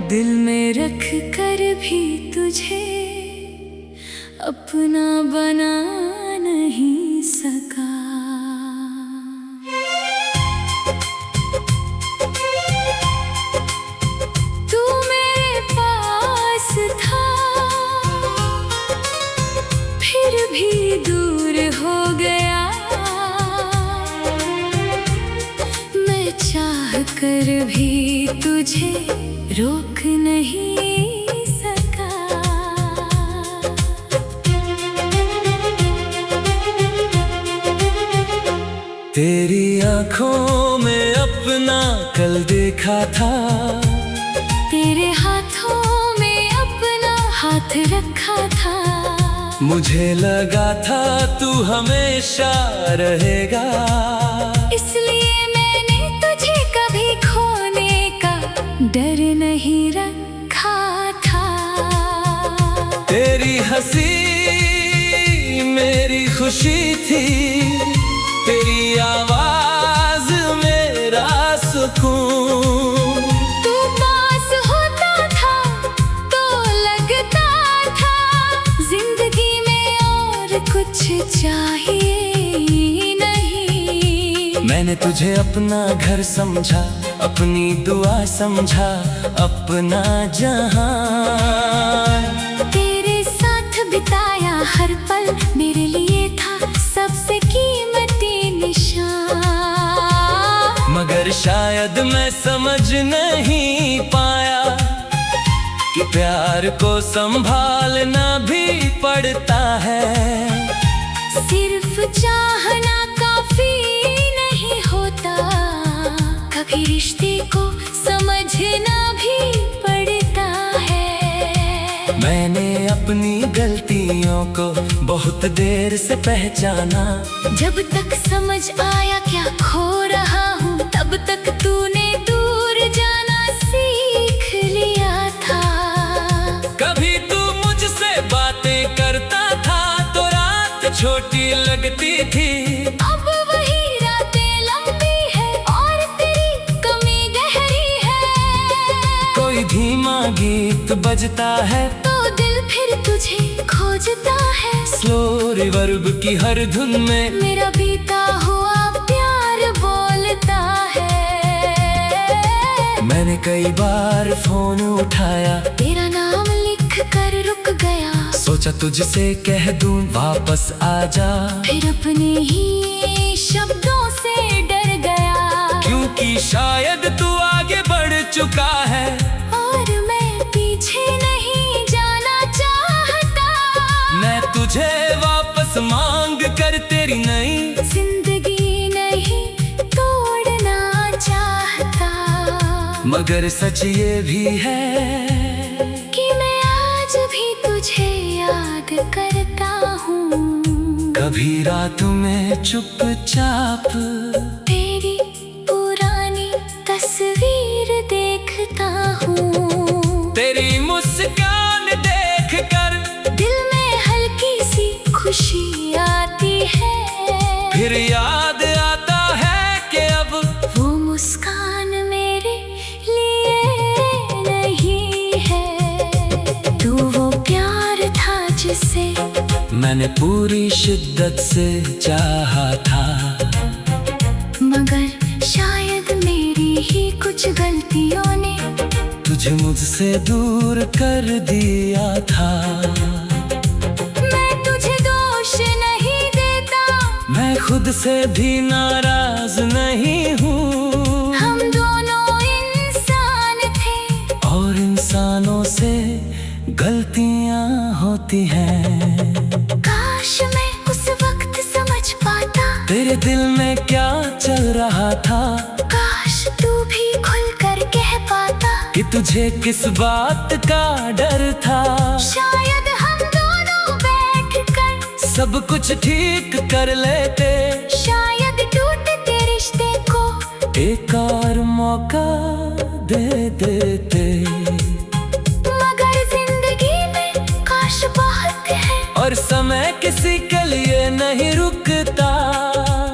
दिल में रख कर भी तुझे अपना बना नहीं सका। तू मेरे पास था फिर भी दूर हो गया। मैं चाह कर भी तुझे रोक नहीं सका। तेरी आंखों में अपना कल देखा था, तेरे हाथों में अपना हाथ रखा था। मुझे लगा था तू हमेशा रहेगा, इसलिए मैंने तुझे कभी खोने का डर नहीं रखा था। तेरी हंसी मेरी खुशी थी, तेरी आवाज मेरा सुकून। तू पास होता था तो लगता था जिंदगी में और कुछ चाहिए नहीं। मैंने तुझे अपना घर समझा, अपनी दुआ समझा, अपना जहां। तेरे साथ बिताया हर पल मेरे लिए था सबसे कीमती निशान। मगर शायद मैं समझ नहीं पाया कि प्यार को संभालना भी पड़ता है। सिर्फ चाहना काफी नहीं होता, कभी रिश्ते को समझना भी पड़ता है। मैंने अपनी गलतियों को बहुत देर से पहचाना। जब तक समझ आया क्या खो रहा हूँ, तब तक तूने दूर जाना सीख लिया था। कभी तू मुझसे बातें करता था तो रात छोटी लगती थी। अब वही रातें लंबी है और तेरी कमी गहरी है। कोई धीमा गीत बजता है तो दिल फिर तुझे खोजता है। स्लो रिवर्ब की हर धुन में मेरा बीता हुआ प्यार बोलता है। मैंने कई बार फोन उठाया, तेरा नाम लिख कर रुक गया। सोचा तुझसे कह दूं वापस आजा, फिर अपने ही शब्दों से डर गया। क्योंकि शायद तू आगे बढ़ चुका है और मैं पीछे नहीं जाना चाहता। मैं तुझे वापस मांग कर तेरी नई जिंदगी नहीं तोड़ना चाहता। मगर सच ये भी है कि मैं आज भी तुझे याद करता हूँ। कभी रात में चुपचाप तेरी पुरानी तस्वीर देखता हूँ। तेरी मुस्कान देख कर दिल में हल्की सी खुशी आती है। फिर याद आता है कि अब वो मुस्कान मेरे लिए नहीं है। तू वो प्यार था जिसे मैंने पूरी शिद्दत से चाहा था। मगर शायद मेरी ही कुछ गलतियों ने तुझे मुझसे दूर कर दिया था। मैं तुझे दोष नहीं देता, मैं खुद से भी नाराज नहीं हूँ। हम दोनों इंसान थे और इंसानों से गलतियाँ होती हैं। काश मैं उस वक्त समझ पाता तेरे दिल में क्या चल रहा था। काश तू भी खुल कर कह पाता कि तुझे किस बात का डर था। शायद हम दोनों बैठ कर सब कुछ ठीक कर लेते, शायद टूटते रिश्ते को एक और मौका दे देते। मगर जिंदगी में काश बहुत है और समय किसी के लिए नहीं रुकता।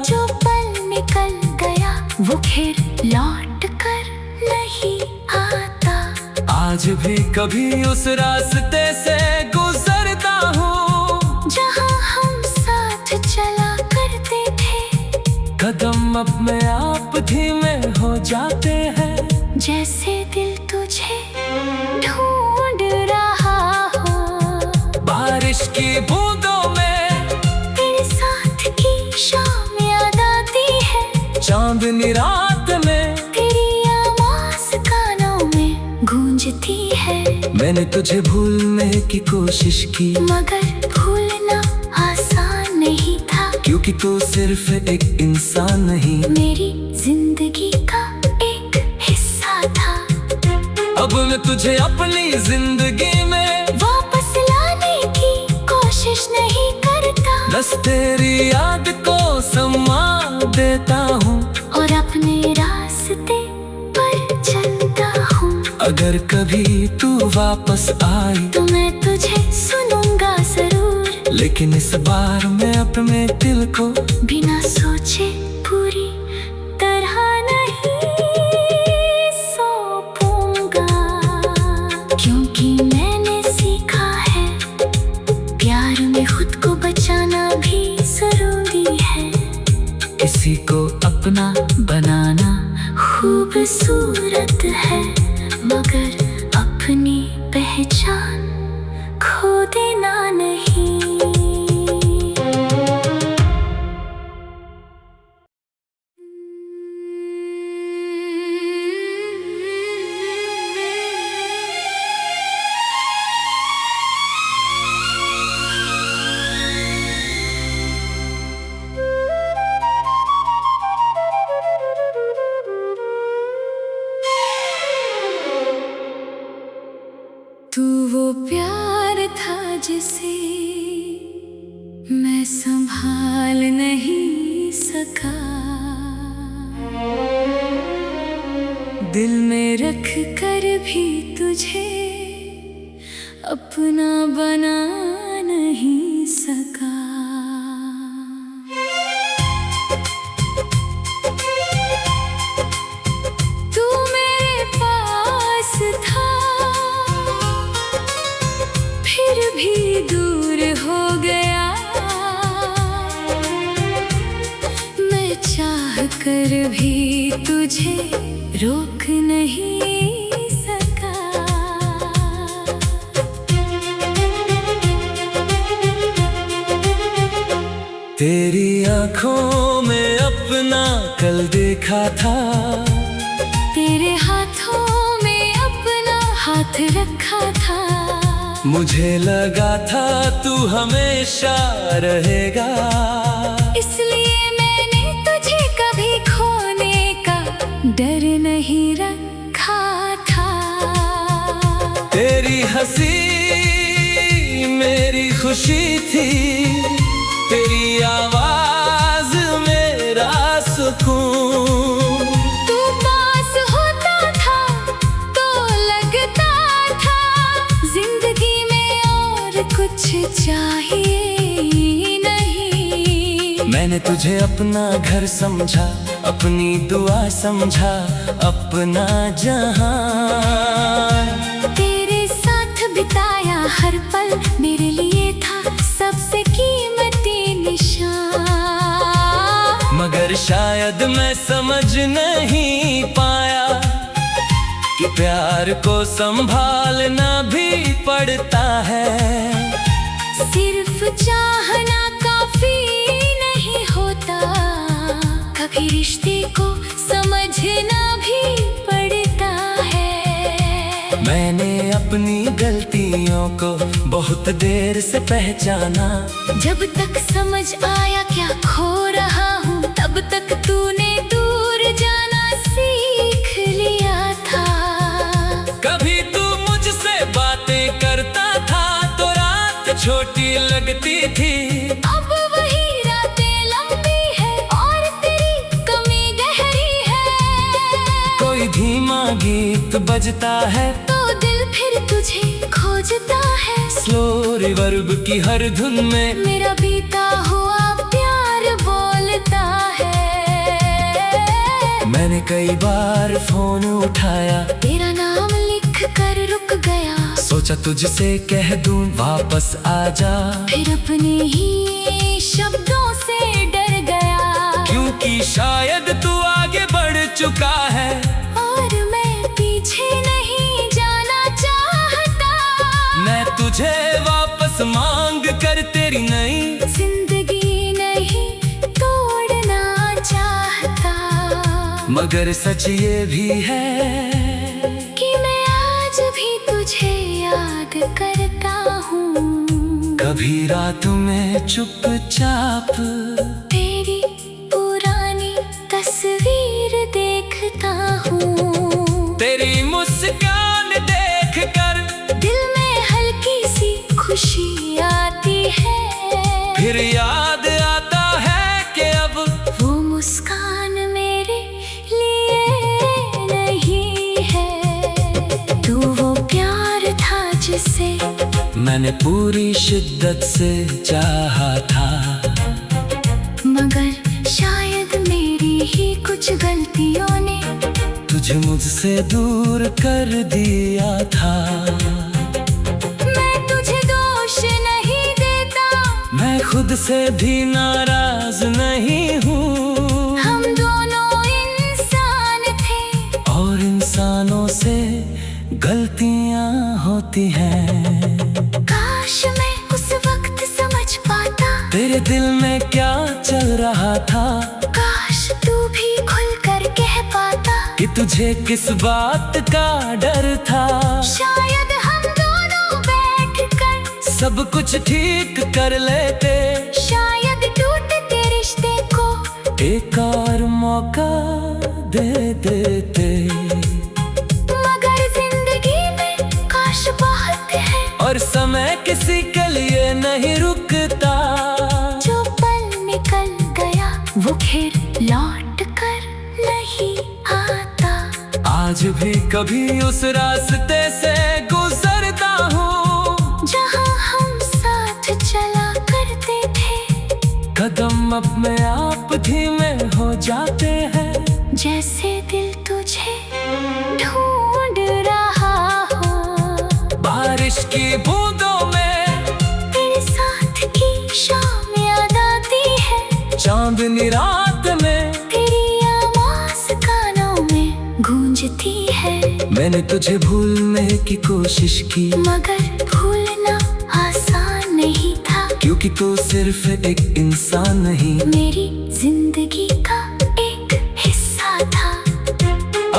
जो पल निकल गया वो फिर लौट कर नहीं आता। आज भी कभी उस रास्ते से गुजरता हूँ जहाँ हम साथ चला करते थे। कदम अपने आप धीमे हो जाते हैं, जैसे दिल तुझे ढूंढ रहा हो। बारिश की बूंदों में तेरे साथ की शाम याद आती है। चांदनी रात में तेरी आवाज़ कानों में गूंजती है। मैंने तुझे भूलने की कोशिश की, मगर भूलना आसान नहीं था, क्योंकि तू सिर्फ एक इंसान नहीं, मेरी जिंदगी का एक हिस्सा था। अब मैं तुझे अपनी जिंदगी में वापस लाने की कोशिश नहीं करता, बस तेरी याद को संभाल देता हूँ और अपने रास्ते पर चलता हूँ। अगर कभी तू वापस आई तो मैं तुझे सुनूंगा जरूर, लेकिन इस बार मैं अपने दिल को बिना सोचे पूरी तरह नहीं सौंपूंगा। क्योंकि मैंने सीखा है प्यार में खुद को बचाना भी जरूरी है। किसी को अपना बनाना खूबसूरत है, मगर अपनी पहचान खो देना नहीं। तू वो प्यार था जिसे मैं संभाल नहीं सका, दिल में रख कर भी तुझे अपना बना नहीं सका। तू मेरे पास था फिर भी दूर हो गया, मैं चाह कर भी तुझे रोक नहीं सका। तेरी आँखों में अपना कल देखा था, तेरे हाथों में अपना हाथ रखा था। मुझे लगा था तू हमेशा रहेगा, इसलिए मैंने तुझे कभी खोने का डर नहीं रखा था। तेरी हंसी मेरी खुशी थी, तेरी आवाज मेरा सुकून। तू पास होता था तो लगता था जिंदगी में और कुछ चाहिए नहीं। मैंने तुझे अपना घर समझा, अपनी दुआ समझा, अपना जहां। तेरे साथ बिताया हर पल मेरे लिए था सबसे कीमती निशान। मगर शायद मैं समझ नहीं पाया कि प्यार को संभालना भी पड़ता है। सिर्फ चाहना काफी नहीं होता, कभी रिश्ते को समझना भी पड़ता है। मैंने अपनी गलतियों को बहुत देर से पहचाना, जब तक समझ आया क्या खो रहा हूँ, तब तक तूने दूर जाना सीख लिया था। कभी तू मुझसे बातें करता था तो रात छोटी लगती थी, अब वही रातें लंबी है और तेरी कमी गहरी है। कोई धीमा गीत बजता है तो दिल फिर तुझे खोजता है। स्लो रिवर्ब की हर धुन में मेरा बीता हुआ प्यार बोलता है। मैंने कई बार फोन उठाया, तेरा नाम लिख कर रुक गया। सोचा तुझसे कह दूं वापस आजा, फिर अपने ही शब्दों से डर गया। क्योंकि शायद तू आगे बढ़ चुका है और मैं पीछे नहीं जाना चाहता। मैं तुझे वापस मांग कर तेरी नई जिंदगी नहीं तोड़ना चाहता। मगर सच ये भी है कि मैं आज भी तुझे याद करता हूँ। कभी रात में चुपचाप तेरी पुरानी तस्वीर देखता हूँ। तेरी मुस्कान देख कर दिल में हल्की सी खुशी आती है। फिर याद आता है कि अब वो मुस्कान मेरे लिए नहीं है। तू वो प्यार था जिसे मैंने पूरी शिद्दत से चाहा था। मगर शायद मेरी ही कुछ गलतियों ने तुझे मुझसे दूर कर दिया था। मैं तुझे दोष नहीं देता। मैं खुद से भी नाराज नहीं हूँ। हम दोनों इंसान थे और इंसानों से गलतियाँ होती हैं। काश मैं उस वक्त समझ पाता तेरे दिल में क्या चल रहा था। काश तू भी खुल कर कह पाता कि तुझे किस बात का डर था। शायद हम दोनों बैठकर सब कुछ ठीक कर लेते। शायद टूटते रिश्ते को एक और मौका दे देते। मगर जिंदगी में काश बहुत है और समय किसी के लिए नहीं रुकता। जो पल निकल गया वो फिर लौट कर नहीं आता। आज भी कभी उस रास्ते से गुजरता हूँ जहाँ हम साथ चला करते थे। कदम अपने आप धीमे हो जाते हैं। जैसे दिल तुझे ढूंढ रहा हो। बारिश की बूंदों में तेरे साथ की शाम याद आती है। चांदनी रात में तेरी आवाज़ कानों में गूंजती है। मैंने तुझे भूलने की कोशिश की, मगर भूलना आसान नहीं था। क्योंकि तू सिर्फ एक इंसान नहीं, मेरी जिंदगी का एक हिस्सा था।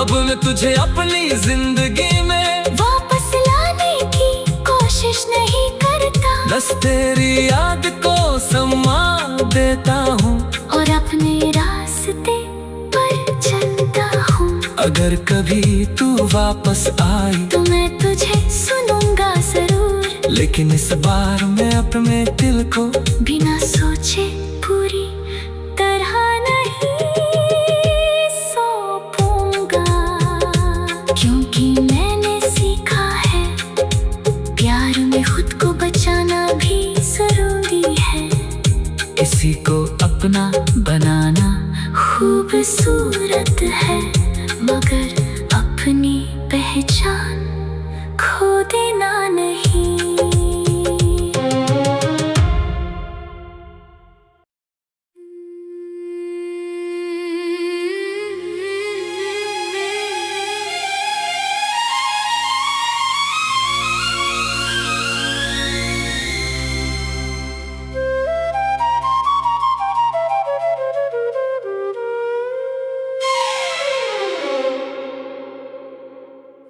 अब मैं तुझे अपनी जिंदगी में वापस लाने की कोशिश नहीं करता। बस तेरी याद को संभाल देता हूँ और अपने रास्ते पर चलता हूँ। अगर कभी तू वापस आई तो मैं तुझे सुनूंगा जरूर। लेकिन इस बार मैं अपने दिल को बिना सोचे पूरी तरह नहीं सौंपूंगा। क्योंकि मैंने सीखा है प्यार में खुद को बचाना भी जरूरी है। किसी को अपना बनाना खूबसूरत है, मगर अपनी पहचान खो देना नहीं।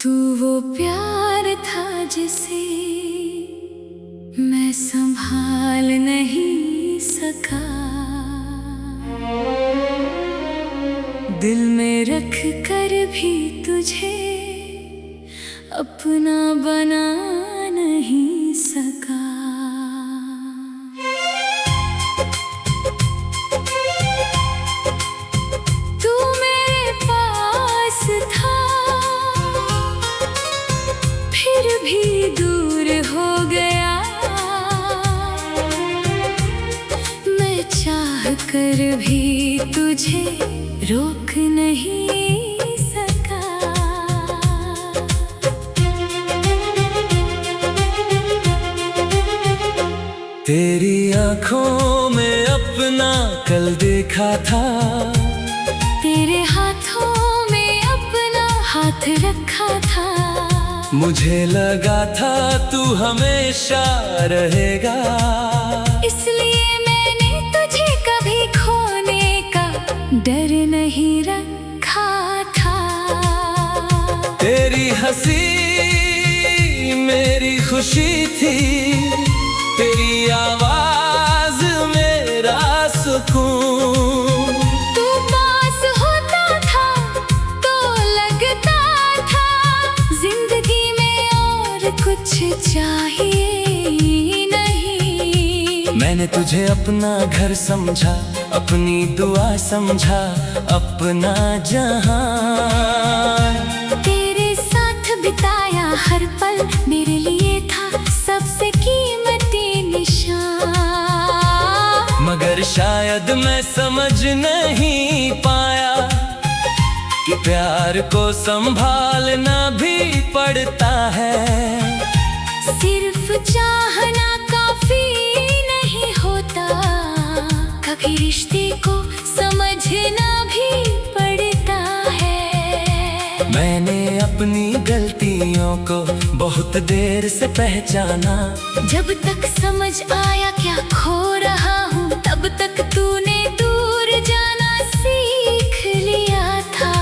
तू वो प्यार था जिसे मैं संभाल नहीं सका। दिल में रख कर भी तुझे अपना बना नहीं सका। तू मेरे पास था फिर भी दूर हो गया। मैं चाह कर भी तुझे रोक नहीं सका। तेरी आंखों में अपना कल देखा था, तेरे हाथों में अपना हाथ रखा था। मुझे लगा था तू हमेशा रहेगा, इसलिए मैंने तुझे कभी खोने का डर नहीं रखा था। तेरी हंसी मेरी खुशी थी, तेरी आवाज मेरा सुकून। तू पास होता था तो लगता था जिंदगी में और कुछ चाहिए नहीं। मैंने तुझे अपना घर समझा, अपनी दुआ समझा, अपना जहां। तेरे साथ बिताया हर पल मेरे लिए था सबसे कीमती निशान। मगर शायद मैं समझ नहीं पाया कि प्यार को संभालना भी पड़ता है। सिर्फ चाहना काफी नहीं होता, कभी रिश्ते को समझना भी पड़ता है। मैंने अपनी गलतियों को बहुत देर से पहचाना, जब तक समझ आया क्या खो रहा हूँ तब तक तूने दूर जाना सीख लिया था।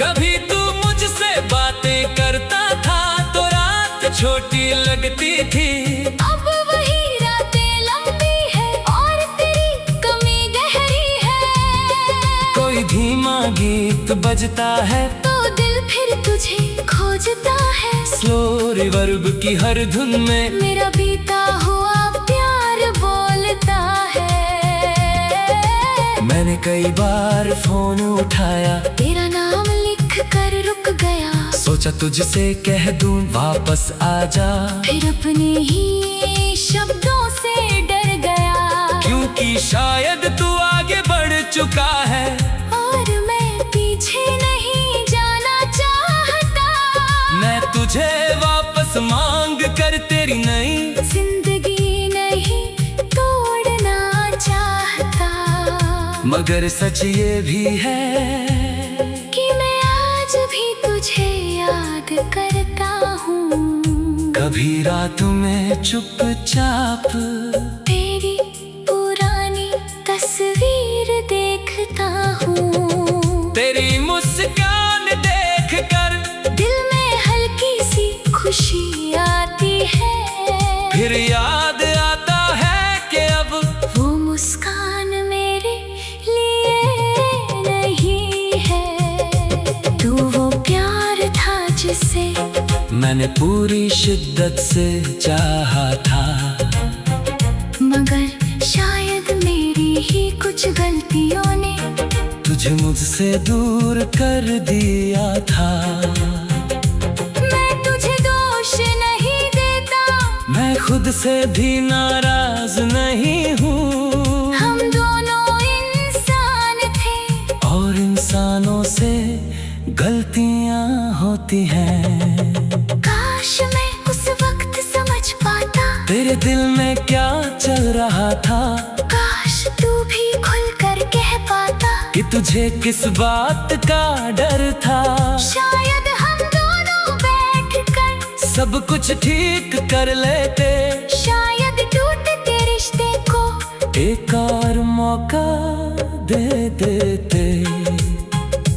कभी तू मुझसे बातें करता था तो रात छोटी लगती थी, अब वही रातें लंबी है और तेरी कमी गहरी है। कोई धीमा गीत बजता है तो दिल फिर तुझे खोजता है। स्लो रिवर्ब की हर धुन में मेरा बीता हुआ प्यार बोलता है। मैंने कई बार फोन उठाया, तेरा नाम लिख कर रुक गया, सोचा तुझसे कह दूं वापस आजा, फिर अपने ही शब्दों से डर गया। क्योंकि शायद तू आगे बढ़ चुका है और मैं पीछे नहीं जाना चाहता। मैं तुझे वापस मांग कर तेरी नई जिंदगी नहीं तोड़ना चाहता। मगर सच ये भी है कि मैं आज भी तुझे याद करता हूँ। कभी रात में चुपचाप तेरी पुरानी तस्वीर देखता हूँ। तेरी मुस्कान देख कर दिल में हल्की सी खुशी आती है। फिर याद आता है कि अब वो मुस्कान मेरे लिए नहीं है। तू वो प्यार था जिसे मैंने पूरी शिद्दत से चाहा था, मगर शायद मेरी ही कुछ गलतियों ने तुझे मुझसे दूर कर दिया था। मैं तुझे दोष नहीं देता, मैं खुद से भी नाराज नहीं हूँ। हम दोनों इंसान थे और इंसानों से गलतियाँ होती हैं। काश मैं उस वक्त समझ पाता तेरे दिल में क्या चल रहा था, काश तू भी खुल कर कह पाता कि तुझे किस बात का डर था। शायद हम दोनों बैठकर सब कुछ ठीक कर लेते, शायद टूटते रिश्ते को एक और मौका दे देते।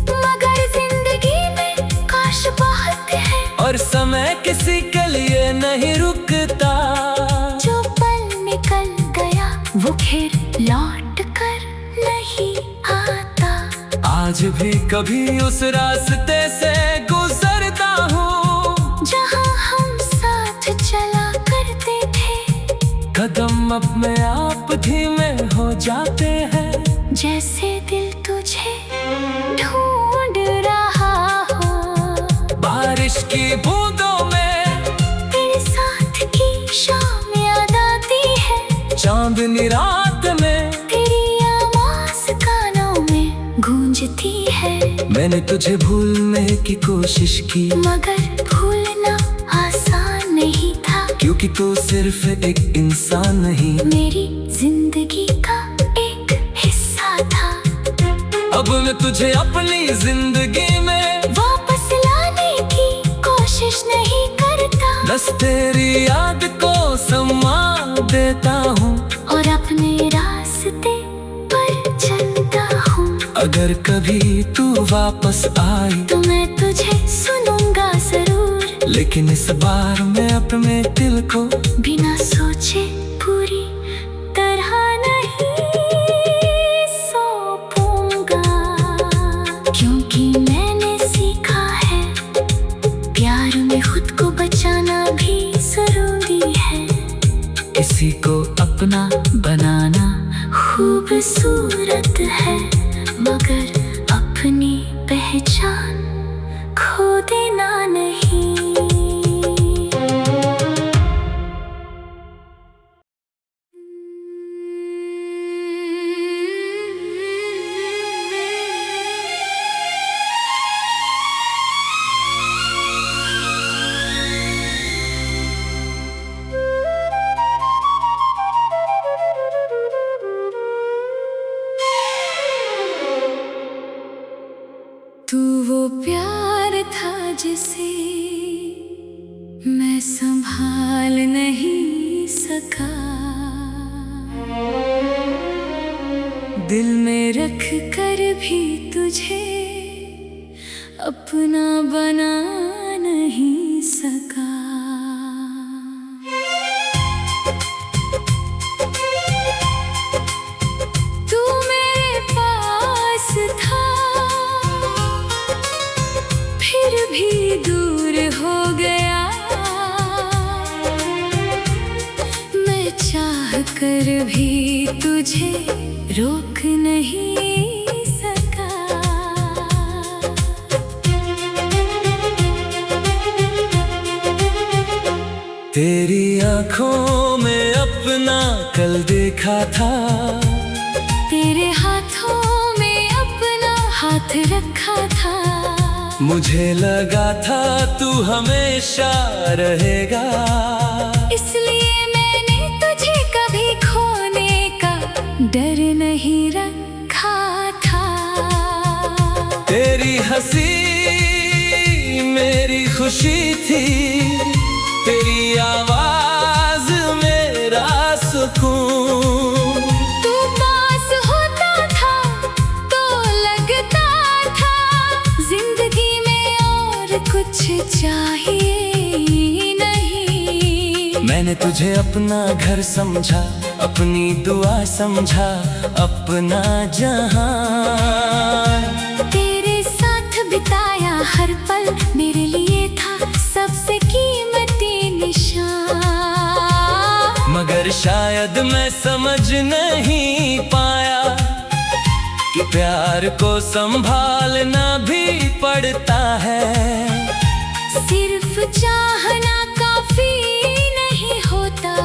मगर जिंदगी में काश बहुत है और समय किसी के लिए नहीं रुकता, जो पल निकल गया वो फिर लौट कर नहीं आता। आज भी कभी उस रास्ते से गुजरता हूँ जहाँ हम साथ चला करते थे, कदम अपने आप धीमे हो जाते हैं। जैसे दिल तुझे ढूंढ रहा हो। बारिश की बूंदों में तेरे साथ की शाम याद आती है, चांदनी रात में तेरी आवाज़ कानों में गूंजती है। मैंने तुझे भूलने की कोशिश की, मगर भूलना आसान नहीं था, क्योंकि क्योंकि तू सिर्फ एक इंसान नहीं, मेरी जिंदगी का एक हिस्सा था। अब मैं तुझे अपनी जिंदगी में वापस लाने की कोशिश नहीं करता, बस तेरी याद को समा देता हूँ और अपने रास्ते पर चलता हूँ। अगर कभी तू वापस आई तो मैं तुझे सुनूंगा जरूर, लेकिन इस बार मैं अपने दिल को बिना सोचे पूरी तरह नहीं सौंपूंगा। क्योंकि मैंने सीखा है प्यार में खुद को बचाना भी जरूरी है। किसी को अपना बनाना खूबसूरत है, मगर अपनी पहचान खो देना नहीं। तू वो प्यार था जिसे मैं संभाल नहीं सका, दिल में रख कर भी तुझे अपना बना नहीं सका। तू मेरे पास था फिर भी दूर हो गया, मैं चाह कर भी तुझे रोक नहीं सका। तेरी आंखों में अपना कल देखा था, तेरे हाथों में अपना हाथ रखा था, मुझे लगा था तू हमेशा रहेगा, इसलिए मैंने तुझे कभी खोने का डर नहीं रखा था। तेरी हंसी मेरी खुशी थी, तेरी आवाज मेरा सुकून। तू पास होता था तो लगता था जिंदगी में और कुछ चाहिए नहीं। मैंने तुझे अपना घर समझा, अपनी दुआ समझा, अपना जहां। तेरे साथ बिताया हर पल मेरे लिए था सबसे कीमती निशान, मगर शायद मैं समझ नहीं पाया कि प्यार को संभालना भी पड़ता है। सिर्फ चाहना काफी नहीं होता,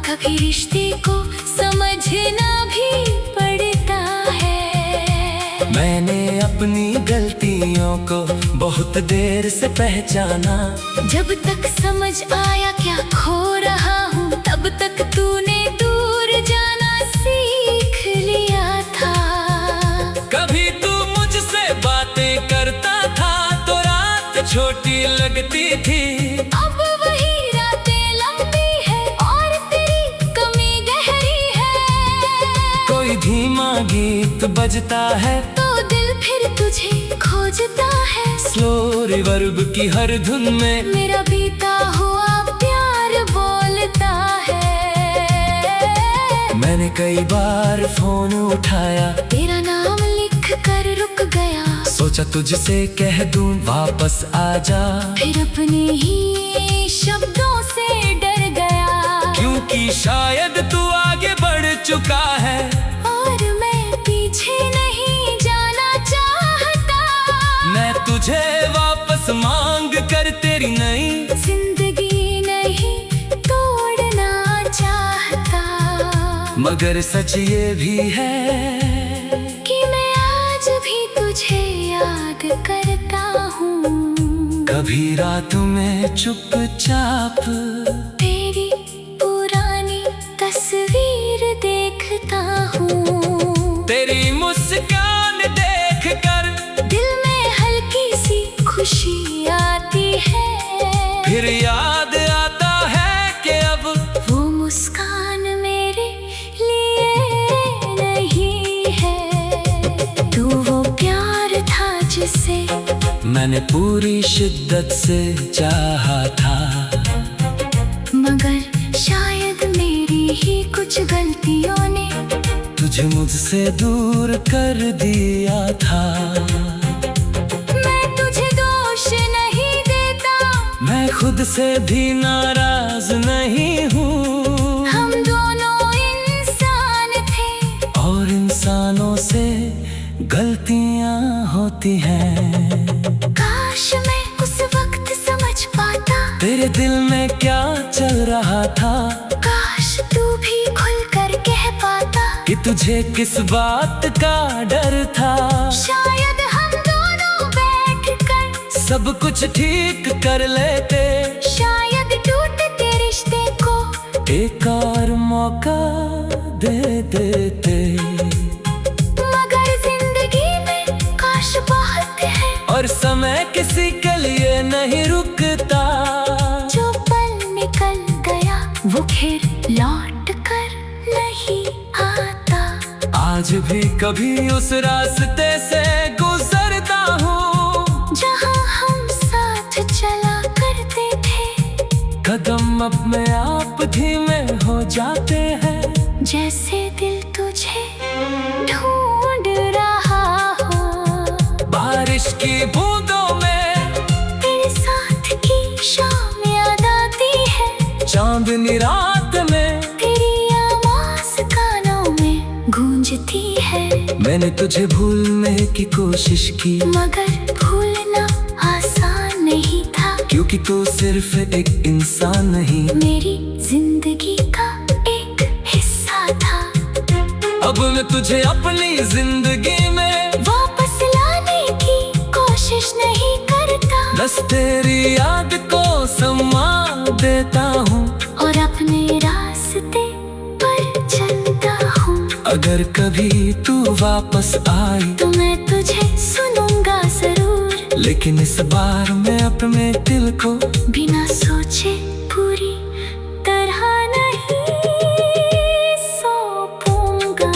कभी रिश्ते को समझना भी पड़ता है। मैंने अपनी गलतियों को बहुत देर से पहचाना, जब तक समझ आया क्या खो रहा हूँ, तब तक तूने दूर जाना सीख लिया था। कभी तू मुझसे बातें करता था तो रात छोटी लगती थी, अब वही रातें लंबी है और तेरी कमी गहरी है। कोई धीमा गीत बजता है तो दिल फिर तुझे खोजता है, स्लो रिवर्ब की हर धुन में मेरा बीता हुआ प्यार बोलता है। मैंने कई बार फोन उठाया, तेरा नाम लिख कर रुक गया, सोचा तुझसे कह दूं वापस आजा, फिर अपने ही शब्दों से डर गया। क्योंकि शायद तू आगे बढ़ चुका है और मैं पीछे नहीं जाना चाहता। मैं तुझे वापस मांग कर तेरी नई जिंदगी नहीं तोड़ना चाहता, मगर सच ये भी है कि मैं आज भी तुझे याद करता हूँ। कभी रात में चुपचाप हूँ। तेरी मुस्कान देख कर दिल में हल्की सी खुशी आती है। फिर याद आता है कि अब वो मुस्कान मेरे लिए नहीं है। तू वो प्यार था जिसे मैंने पूरी शिद्दत से चाहा था, मगर शायद मेरी ही कुछ गलतियों ने तुझे मुझसे दूर कर दिया था। मैं तुझे दोष नहीं देता, मैं खुद से भी नाराज नहीं हूँ। हम दोनों इंसान थे और इंसानों से गलतियाँ होती हैं। काश मैं उस वक्त समझ पाता तेरे दिल में क्या चल रहा था, काश तू भी खुल कर कह पाता कि तुझे किस बात का डर था। शायद हम दोनों बैठ कर सब कुछ ठीक कर लेते, शायद टूटते रिश्ते को एक और मौका दे देते। मगर जिंदगी में काश बहुत है और समय किसी के लिए नहीं रुकता। जो पल निकल गया वो फिर लौट कर नहीं आता। आज भी कभी उस रास्ते से गुजरता हूँ जहाँ हम साथ चला करते थे, कदम अपने आप धीमे हो जाते हैं। जैसे दिल तुझे ढूंढ रहा हो। बारिश की बूंदों में तेरे साथ की शाम याद आती है, चांदनी रात में तेरी आवाज कानों में गूंजती है। मैंने तुझे भूलने की कोशिश की, मगर भूलना आसान नहीं था, क्योंकि तू सिर्फ एक इंसान नहीं, मेरी जिंदगी का एक हिस्सा था। अब मैं तुझे अपनी जिंदगी में वापस लाने की कोशिश नहीं करता, बस तेरी याद को संभाल देता हूँ और अपने रास्ते पर चलता हूँ। अगर कभी तू वापस आई तो मैं तुझे सुनूंगा जरूर, लेकिन इस बार मैं अपने दिल को बिना सोचे पूरी तरह नहीं सौंपूंगा।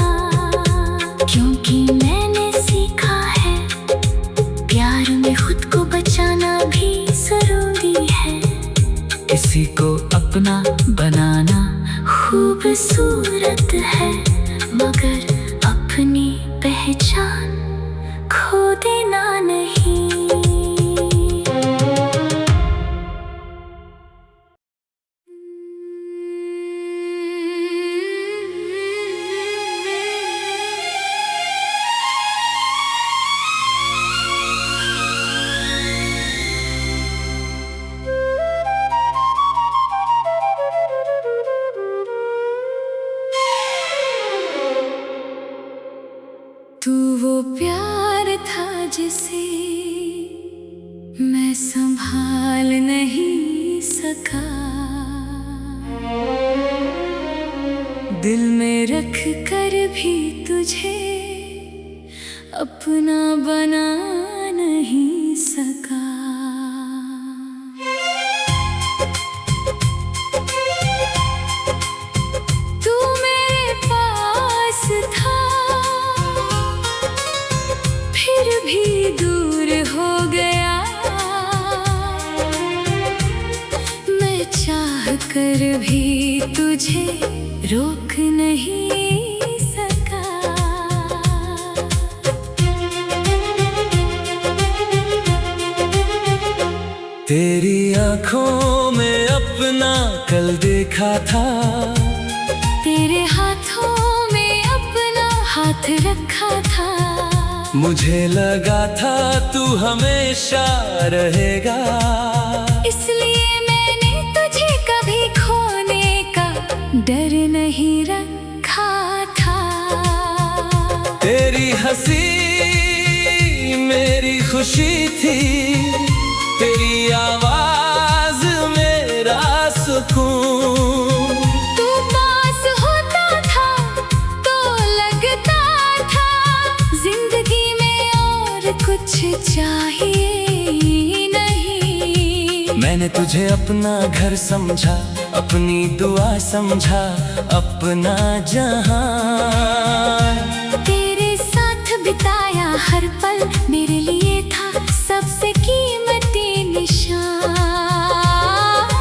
क्योंकि मैंने सीखा है प्यार में खुद को बचाना भी जरूरी है। किसी को अपना बनाना खूबसूरत है, मगर अपनी पहचान खो देना नहीं। तू वो प्यार था जिसे मैं संभाल नहीं सका, दिल में रख कर भी तुझे अपना बना नहीं सका। तू मेरे पास था फिर भी दूर हो गया, मैं चाह कर भी तुझे रोक नहीं सका। तेरी आंखों में अपना कल देखा था, तेरे हाथों में अपना हाथ रखा था, मुझे लगा था तू हमेशा रहेगा। इसलिए मैंने तुझे कभी खोने का डर नहीं रखा था। तेरी हंसी मेरी खुशी थी, तेरी आवाज मेरा सुकून। तू पास होता था तो लग चाहिए नहीं। मैंने तुझे अपना घर समझा, अपनी दुआ समझा, अपना जहां। तेरे साथ बिताया हर पल मेरे लिए था सबसे कीमती निशान।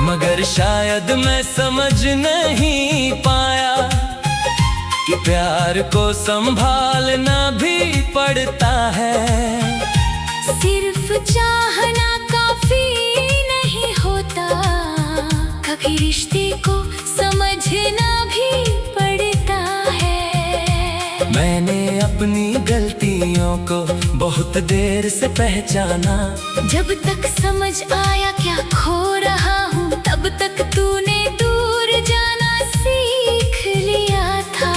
मगर शायद मैं समझ नहीं पाया कि प्यार को संभालना भी पड़ता है। सिर्फ चाहना काफी नहीं होता, कभी रिश्ते को समझना भी पड़ता है। मैंने अपनी गलतियों को बहुत देर से पहचाना। जब तक समझ आया क्या खो रहा हूँ, तब तक तूने दूर जाना सीख लिया था।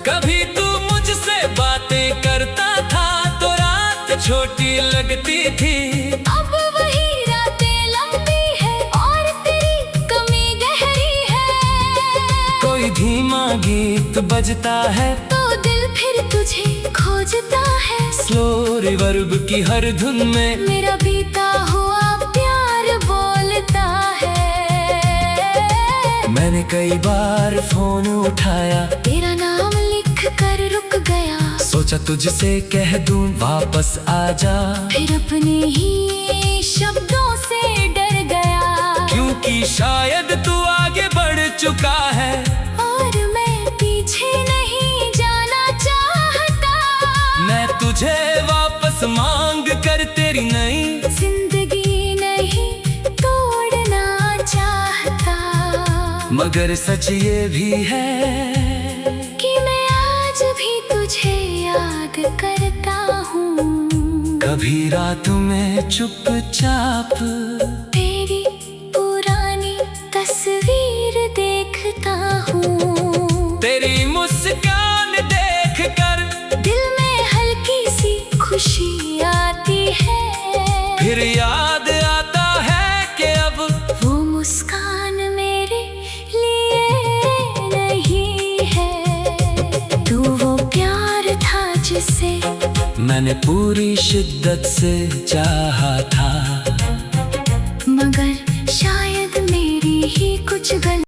कभी तू मुझसे बातें करता था तो रात छोटी लगती थी। अब वही रातें लंबी है और तेरी कमी गहरी है। कोई धीमा गीत बजता है तो दिल फिर तुझे खोजता है। स्लो रिवर्ब की हर धुन में मेरा बीता हुआ प्यार बोलता है। मैंने कई बार फोन उठाया, तेरा नाम लिख कर रुक गया। सोचा तुझसे कह दूं वापस आजा, फिर अपने ही शब्दों से डर गया। क्योंकि शायद तू आगे बढ़ चुका है और मैं पीछे नहीं जाना चाहता। मैं तुझे वापस मांग कर तेरी नई जिंदगी नहीं तोड़ना चाहता। मगर सच ये भी है कि मैं आज भी तुझे याद करता हूँ। कभी रात में चुपचाप तेरी पुरानी तस्वीर देखता हूँ। तेरी मुस्कान देख कर दिल में हल्की सी खुशी आती है। फिर याद आता है कि अब वो मुस्कान मेरे लिए नहीं है। तू वो प्यार था जिसे मैंने पूरी शिद्दत से चाहा